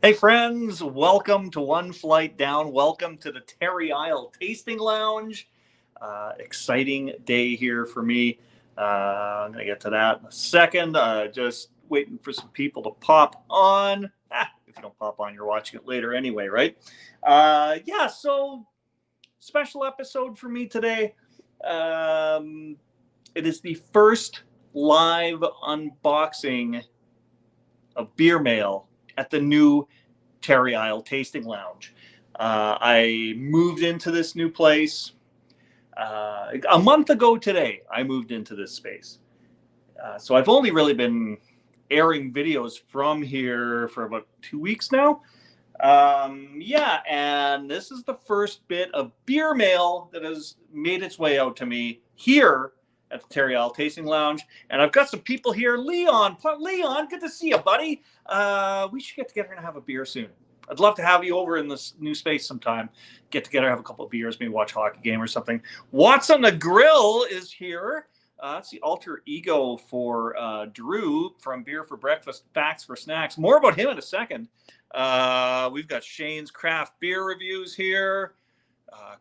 Hey friends, welcome to One Flight Down. Welcome to the Tarry Tasting Lounge. Exciting day here for me. I'm going to get to that in a second. Just waiting for some people to pop on. If you don't pop on, you're watching it later anyway, right? So special episode for me today. It is the first live unboxing of beer mail at the new Tarry Tasting Lounge. I moved into this new place a month ago today. I moved into this space. So I've only really been airing videos from here for about 2 weeks now. And this is the first bit of beer mail that has made its way out to me here at the Tarry Tasting Lounge. And I've got some people here. Leon, good to see you, buddy. We should get together and have a beer soon. I'd love to have you over in this new space sometime. Get together, have a couple of beers, maybe watch a hockey game or something. What's on the Grill is here. That's the alter ego for Drew from Beer for Breakfast, Facts for Snacks. More about him in a second. We've got Shane's Craft Beer Reviews here.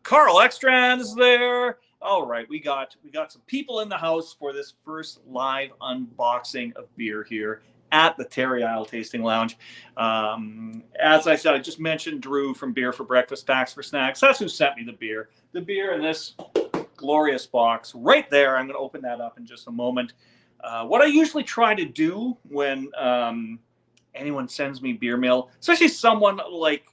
Carl Ekstrand's there. All right, we got some people in the house for this first live unboxing of beer here at the Tarry Tasting Lounge. As I said, I just mentioned Drew from Beer for Breakfast, Facts for Snacks. That's who sent me the beer. The beer in this glorious box right there. I'm going to open that up in just a moment. What I usually try to do when anyone sends me beer mail, especially someone like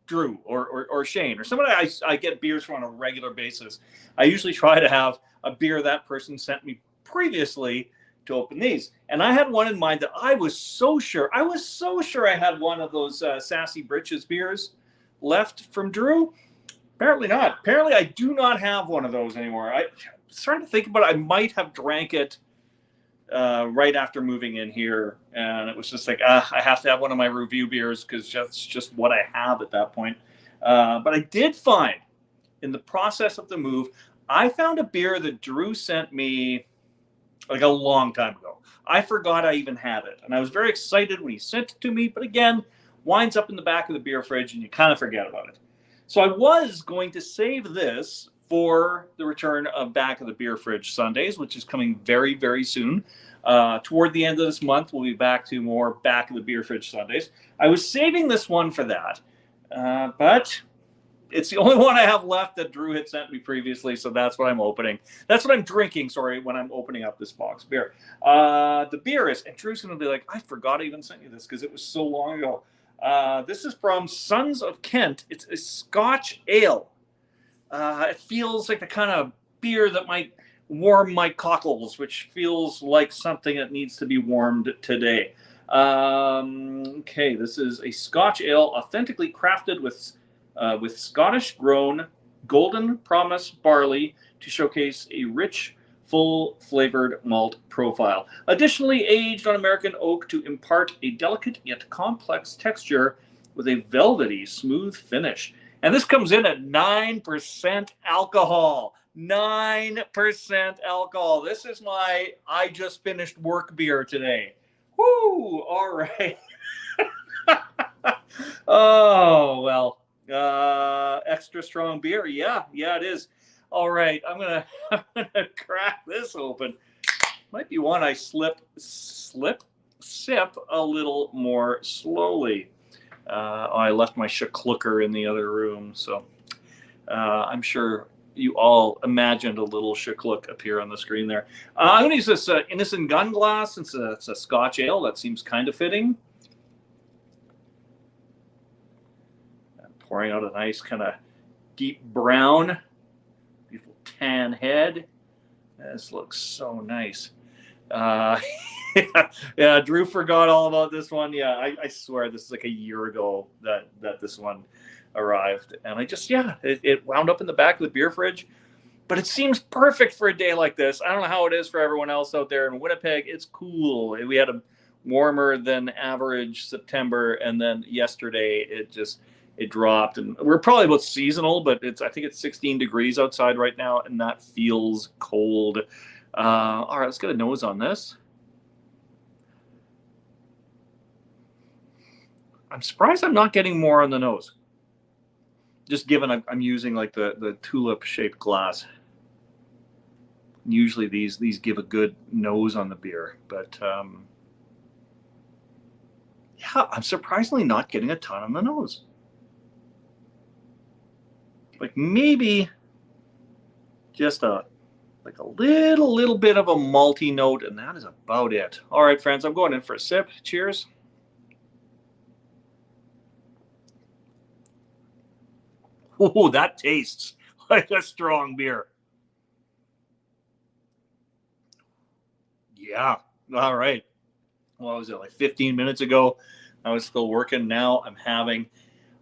Drew or Shane or somebody I get beers from on a regular basis, I usually try to have a beer that person sent me previously to open these. And I had one in mind that I was so sure I had one of those Sassy Britches beers left from Drew. Apparently not. Apparently I do not have one of those anymore. I was trying to think about it. I might have drank it right after moving in here, and it was just like, I have to have one of my review beers because that's just what I have at that point. But I did find, in the process of the move, I found a beer that Drew sent me like a long time ago. I forgot I even had it, and I was very excited when he sent it to me, but again, winds up in the back of the beer fridge, and you kind of forget about it. So I was going to save this for the return of Back of the Beer Fridge Sundays, which is coming very, very soon. Toward the end of this month, we'll be back to more Back of the Beer Fridge Sundays. I was saving this one for that, but it's the only one I have left that Drew had sent me previously, so that's what I'm opening. That's what I'm drinking, when I'm opening up this box of beer. The beer is, and Drew's going to be like, I forgot I even sent you this because it was so long ago. This is from Sons of Kent. It's a Scotch ale. It feels like the kind of beer that might warm my cockles, which feels like something that needs to be warmed today. Okay, this is a Scotch ale authentically crafted with Scottish-grown Golden Promise barley to showcase a rich, full-flavored malt profile. Additionally, aged on American oak to impart a delicate yet complex texture with a velvety, smooth finish. And this comes in at 9% alcohol. 9% alcohol. This is my I just finished work beer today. Woo! All right. Oh, well. Extra strong beer. Yeah, it is. All right, I'm gonna crack this open. Might be one I sip a little more slowly. I left my shaklucker in the other room, so I'm sure you all imagined a little shakluk appear on the screen there. I'm going to use this Innocent Gun glass since it's a Scotch ale. That seems kind of fitting. I'm pouring out a nice kind of deep brown, beautiful tan head. This looks so nice. Yeah, Drew forgot all about this one. Yeah, I swear this is like a year ago that this one arrived, and it wound up in the back of the beer fridge, but it seems perfect for a day like this. I don't know how it is for everyone else out there in Winnipeg. It's cool. We had a warmer than average September, and then yesterday it dropped, and we're probably about seasonal, but I think it's 16 degrees outside right now, and that feels cold. All right, let's get a nose on this. I'm surprised I'm not getting more on the nose. Just given I'm using like the tulip shaped glass. Usually these give a good nose on the beer, but yeah, I'm surprisingly not getting a ton on the nose. Like maybe just like a little bit of a malty note, and that is about it. All right, friends, I'm going in for a sip. Cheers. Oh, that tastes like a strong beer. Yeah. All right. What was it, like 15 minutes ago? I was still working. Now I'm having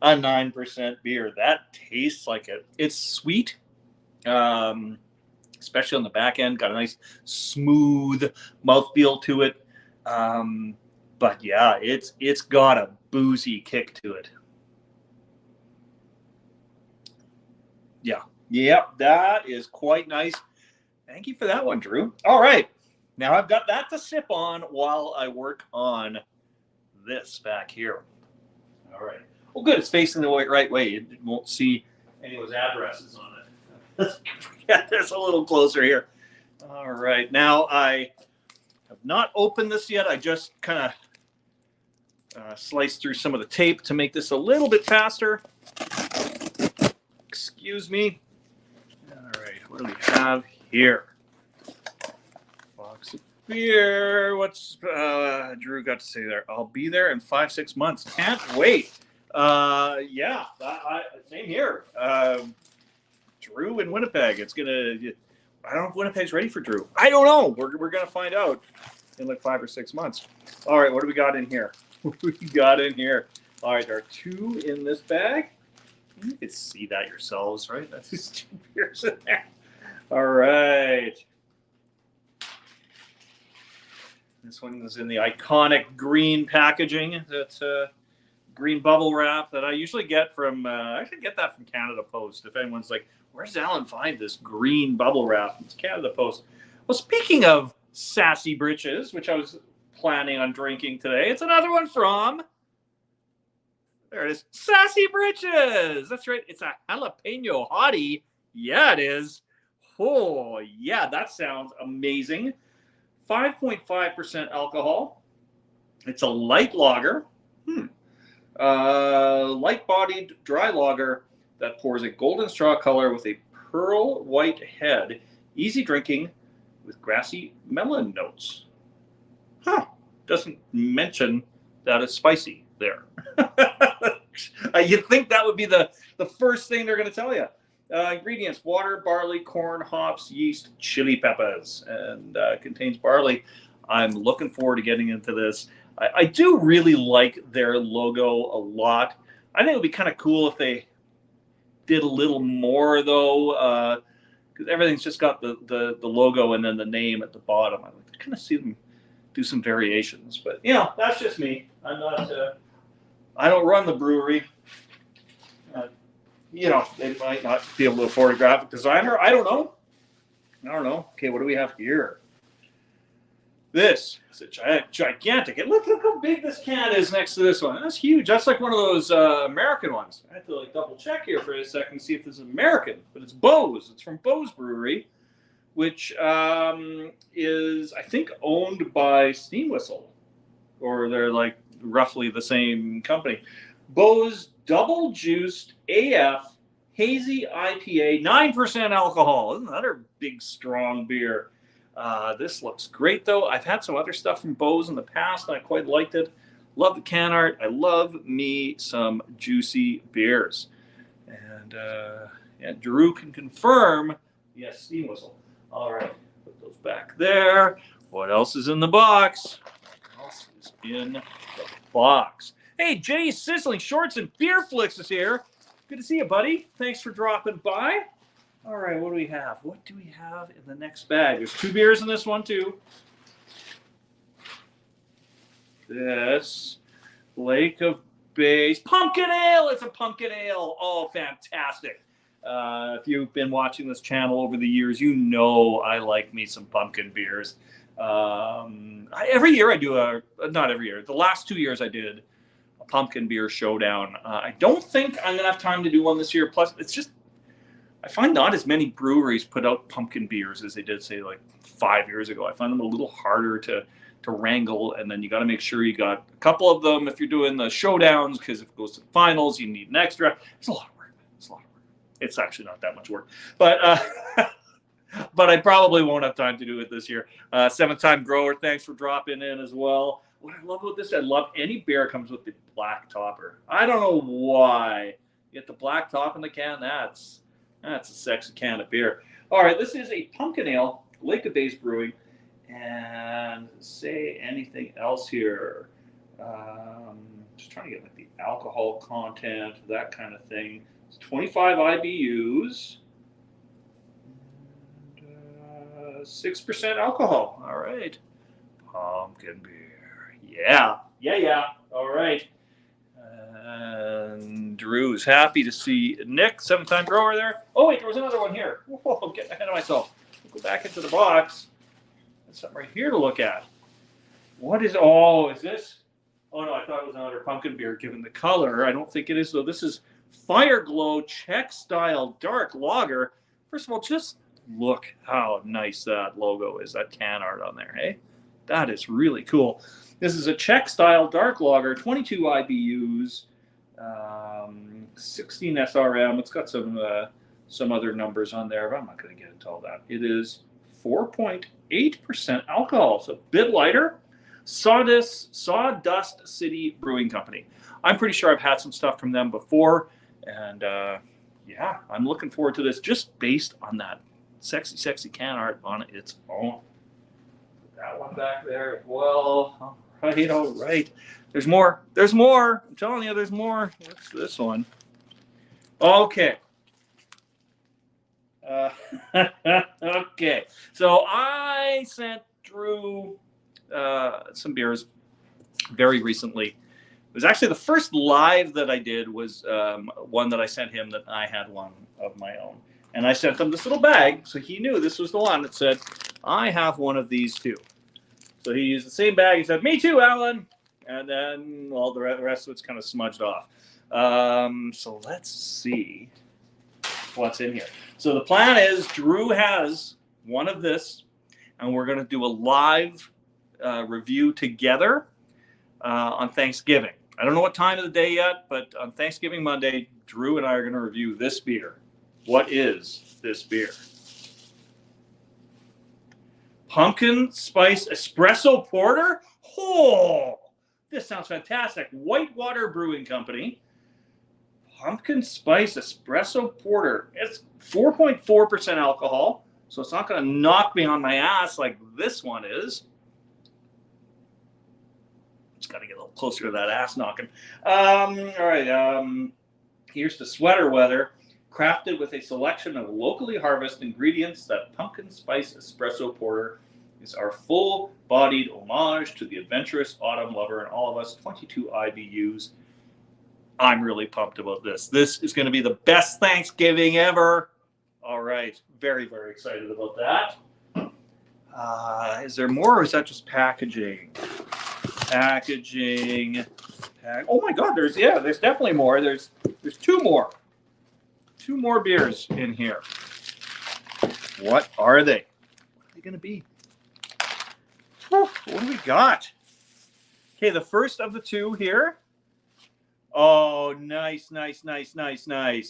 a 9% beer. That tastes like it. It's sweet, um, especially on the back end. Got a nice smooth mouthfeel to it. Um, but yeah, it's got a boozy kick to it. Yeah. Yep, that is quite nice. Thank you for that one, Drew. All right. Now I've got that to sip on while I work on this back here. All right. Well, good. It's facing the right way. You won't see any of those addresses on it. Get this a little closer here. All right. Now I have not opened this yet. I just kind of sliced through some of the tape to make this a little bit faster. Excuse me. All right. What do we have here? Box of beer. What's Drew got to say there? I'll be there in 5-6 months. Can't wait. Yeah, same here. Drew in Winnipeg. It's gonna. I don't know if Winnipeg's ready for Drew. I don't know. We're gonna find out in like 5 or 6 months. All right, what do we got in here? What do we got in here? All right, there are 2 in this bag. You can see that yourselves, right? That's just 2 beers in there. All right. This one is in the iconic green packaging. That's green bubble wrap that I usually get from. I should get that from Canada Post. If anyone's like, "Where's Alan find this green bubble wrap?" It's Canada Post. Well, speaking of sassy britches, which I was planning on drinking today, it's another one from. There it is, Sassy Britches. That's right. It's a jalapeno hottie. Yeah, it is. Oh, yeah, that sounds amazing. 5.5% alcohol. It's a light lager. Light-bodied dry lager that pours a golden straw color with a pearl white head. Easy drinking with grassy melon notes. Doesn't mention that it's spicy there. You'd think that would be the first thing they're going to tell you. Ingredients: water, barley, corn, hops, yeast, chili peppers, and contains barley. I'm looking forward to getting into this. I do really like their logo a lot. I think it would be kind of cool if they did a little more, though, because everything's just got the logo and then the name at the bottom. I'd like to kind of see them do some variations. But, that's just me. I'm not... I don't run the brewery. They might not be able to afford a graphic designer. I don't know. Okay, what do we have here? This is a gigantic. Look how big this can is next to this one. That's huge. That's like one of those American ones. I have to double check here for a second to see if this is American. But it's Bose. It's from Bose Brewery, which is, I think, owned by Steam Whistle. Or they're like roughly the same company. Bose Double Juiced AF Hazy IPA, 9% alcohol. Isn't another big, strong beer? This looks great, though. I've had some other stuff from Bose in the past, and I quite liked it. Love the can art. I love me some juicy beers. And Drew can confirm, yes, Steam Whistle. All right, put those back there. What else is in the box? What else is in the box? Hey, Jay Sizzling Shorts and Beer Flicks is here. Good to see you, buddy. Thanks for dropping by. All right, what do we have? What do we have in the next bag? There's 2 beers in this one, too. This Lake of Bays Pumpkin Ale. It's a pumpkin ale. Oh, fantastic. If you've been watching this channel over the years, you know I like me some pumpkin beers. Every year I do not every year. The last 2 years I did a pumpkin beer showdown. I don't think I'm gonna have time to do one this year. Plus, it's just I find not as many breweries put out pumpkin beers as they did, say, like 5 years ago. I find them a little harder to wrangle, and then you got to make sure you got a couple of them if you're doing the showdowns, because if it goes to the finals, you need an extra. It's a lot of work. It's a lot of work. It's actually not that much work, but but I probably won't have time to do it this year. Seventh-time grower, thanks for dropping in as well. What I love about this, I love any beer comes with the black topper. I don't know why. You get the black top in the can. That's a sexy can of beer. All right, this is a pumpkin ale, Lake of Bays Brewing. And say anything else here. Just trying to get like the alcohol content, that kind of thing. It's 25 IBUs, and, 6% alcohol. All right, pumpkin beer. Yeah. All right. And Drew's happy to see Nick, 7-time grower there. Oh wait, there was another one here. Whoa, I'm getting ahead of myself. Go back into the box. Something right here to look at. What is, is this? Oh no, I thought it was another pumpkin beer given the color. I don't think it is though. This is Fire Glow Czech Style Dark Lager. First of all, just look how nice that logo is, that can art on there, hey? That is really cool. This is a Czech Style Dark Lager, 22 IBUs, 16 SRM. It's got some other numbers on there, but I'm not going to get into all that. It is 4.8% alcohol, so a bit lighter. Sawdust City Brewing Company. I'm pretty sure I've had some stuff from them before, and yeah, I'm looking forward to this just based on that sexy can art on its own. Put that one back there as well. All right. There's more. I'm telling you, there's more. What's this one? Okay. Okay, so I sent Drew some beers very recently. It was actually the first live that I did was one that I sent him that I had one of my own. And I sent him this little bag, so he knew this was the one that said, I have one of these too. So he used the same bag. He said, me too, Alan. And then, well, the rest of it's kind of smudged off. So let's see what's in here. So the plan is Drew has one of this, and we're going to do a live review together on Thanksgiving. I don't know what time of the day yet, but on Thanksgiving Monday, Drew and I are going to review this beer. What is this beer? Pumpkin Spice Espresso Porter? Oh, this sounds fantastic. Whitewater Brewing Company. Pumpkin Spice Espresso Porter. It's 4.4% alcohol, so it's not going to knock me on my ass like this one is. Just got to get a little closer to that ass knocking. All right. Here's the sweater weather. Crafted with a selection of locally harvested ingredients, that Pumpkin Spice Espresso Porter is our full-bodied homage to the adventurous autumn lover in all of us. 22 IBUs. I'm really pumped about this. This is going to be the best Thanksgiving ever. All right. Very, very excited about that. Is there more, or is that just packaging? Oh my God, there's definitely more. There's two more. Two more beers in here. What are they? What are they going to be? Whew, what do we got? Okay, the first of the two here. Oh, nice.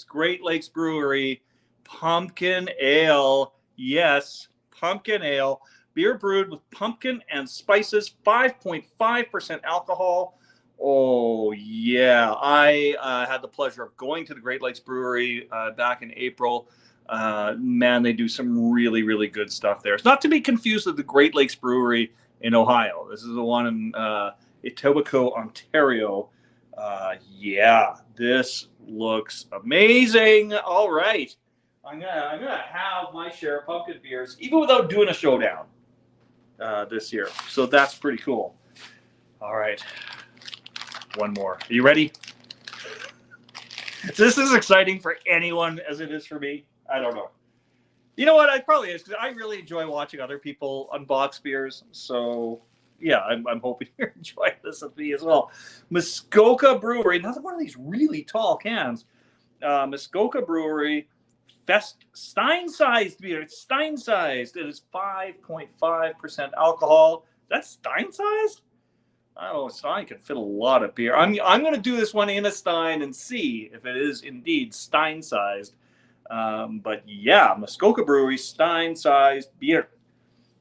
Great Lakes Brewery, Pumpkin Ale. Yes, Pumpkin Ale. Beer brewed with pumpkin and spices, 5.5% alcohol. Oh, yeah. I had the pleasure of going to the Great Lakes Brewery back in April. Man, they do some really, really good stuff there. It's not to be confused with the Great Lakes Brewery in Ohio. This is the one in Etobicoke, Ontario. Yeah, this looks amazing. All right. I'm gonna have my share of pumpkin beers, even without doing a showdown this year. So that's pretty cool. All right. One more. Are you ready? This is exciting for anyone as it is for me. I don't know. You know what? It probably is, because I really enjoy watching other people unbox beers. So yeah, I'm hoping you're enjoying this with me as well. Muskoka Brewery, another one of these really tall cans. Muskoka Brewery Stein-sized beer. It's Stein-sized. It is 5.5% alcohol. That's Stein-sized? I don't know. Stein can fit a lot of beer. I'm going to do this one in a Stein and see if it is indeed Stein-sized. But yeah, Muskoka Brewery Stein-sized beer.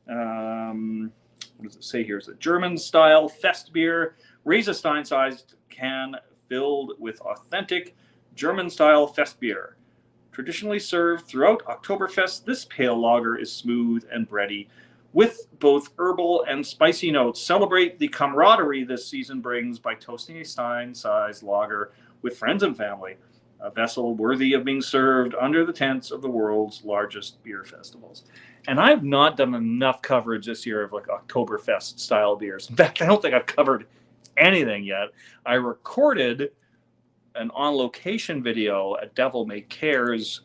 What does it say here? It's a German-style fest beer. Raise a Stein-sized can filled with authentic German-style fest beer. Traditionally served throughout Oktoberfest, this pale lager is smooth and bready, with both herbal and spicy notes. Celebrate the camaraderie this season brings by toasting a Stein-sized lager with friends and family, a vessel worthy of being served under the tents of the world's largest beer festivals. And I've not done enough coverage this year of like Oktoberfest style beers. In fact, I don't think I've covered anything yet. I recorded an on-location video at Devil May Care's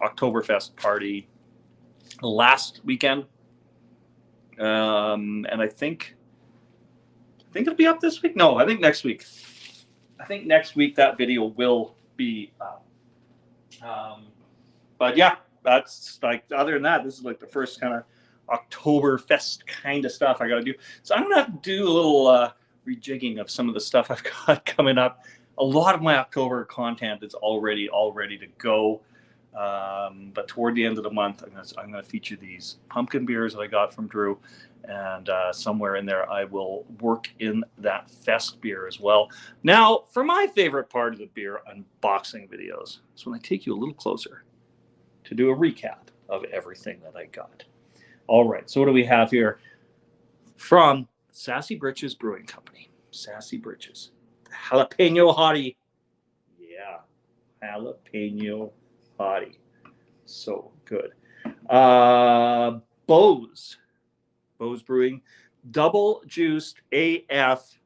Oktoberfest party last weekend. And I think it'll be up this week. No, I think next week. I think next week that video will be up. But yeah, that's like, other than that, this is like the first kind of Oktoberfest kind of stuff I got to do. So I'm going to have to do a little rejigging of some of the stuff I've got coming up. A lot of my October content is already all ready to go. But toward the end of the month, I'm going to feature these pumpkin beers that I got from Drew. And somewhere in there, I will work in that fest beer as well. Now, for my favorite part of the beer unboxing videos, is when I take you a little closer to do a recap of everything that I got. All right, so what do we have here? From Sassy Britches Brewing Company. Sassy Britches. Jalapeno Hottie. Yeah, jalapeno Hottie. So good. Bose Brewing. Double Juiced AF.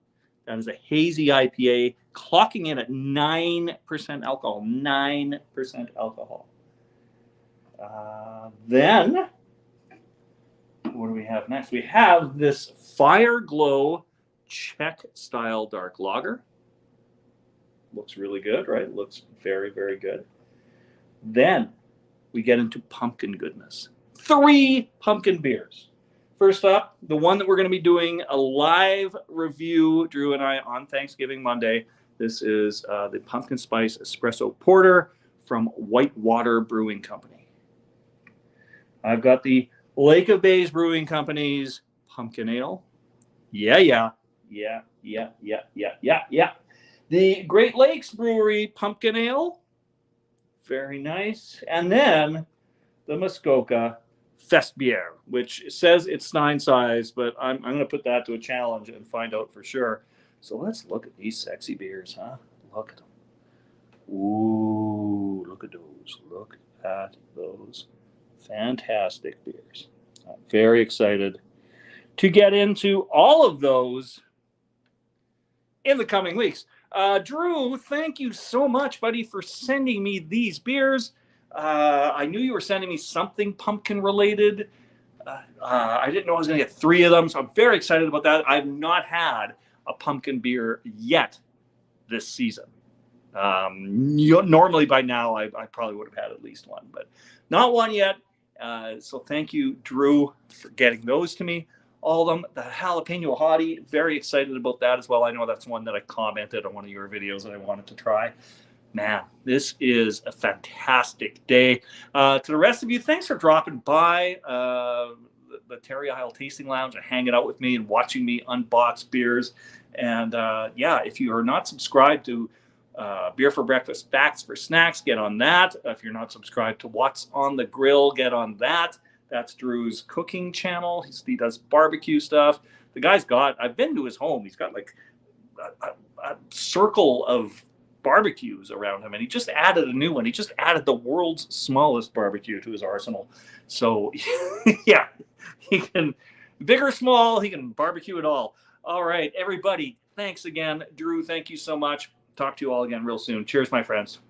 That is a hazy IPA, clocking in at 9% alcohol. 9% alcohol. Then, what do we have next? We have this Fire Glow Czech style dark lager. Looks really good, right? Looks very, very good. Then we get into pumpkin goodness. 3 pumpkin beers. First up, the one that we're going to be doing a live review, Drew and I, on Thanksgiving Monday. This is the Pumpkin Spice Espresso Porter from Whitewater Brewing Company. I've got the Lake of Bays Brewing Company's Pumpkin Ale. Yeah. The Great Lakes Brewery Pumpkin Ale. Very nice. And then the Muskoka Fest Beer, which says it's Stein-sized, but I'm going to put that to a challenge and find out for sure. So let's look at these sexy beers, huh? Look at them. Ooh, look at those. Look at those. Fantastic beers. I'm very excited to get into all of those in the coming weeks. Drew, thank you so much, buddy, for sending me these beers. I knew you were sending me something pumpkin related. I didn't know I was going to get 3 of them, so I'm very excited about that. I've not had a pumpkin beer yet this season. Normally by now, I probably would have had at least one, but not one yet. So thank you, Drew, for getting those to me. All of them. The jalapeno hottie, very excited about that as well. I know that's one that I commented on one of your videos that I wanted to try. Man, this is a fantastic day. To the rest of you, thanks for dropping by the Tarry Tasting Lounge and hanging out with me and watching me unbox beers. And yeah, if you are not subscribed to Beer for Breakfast Facts for Snacks, get on that. If you're not subscribed to What's on the Grill, get on that. That's Drew's cooking channel. He does barbecue stuff. The guy's I've been to his home. He's got like a circle of barbecues around him, and he just added a new one. He just added the world's smallest barbecue to his arsenal. So yeah, he can, big or small, he can barbecue it all. All right, everybody, thanks again. Drew, thank you so much. Talk to you all again real soon. Cheers, my friends.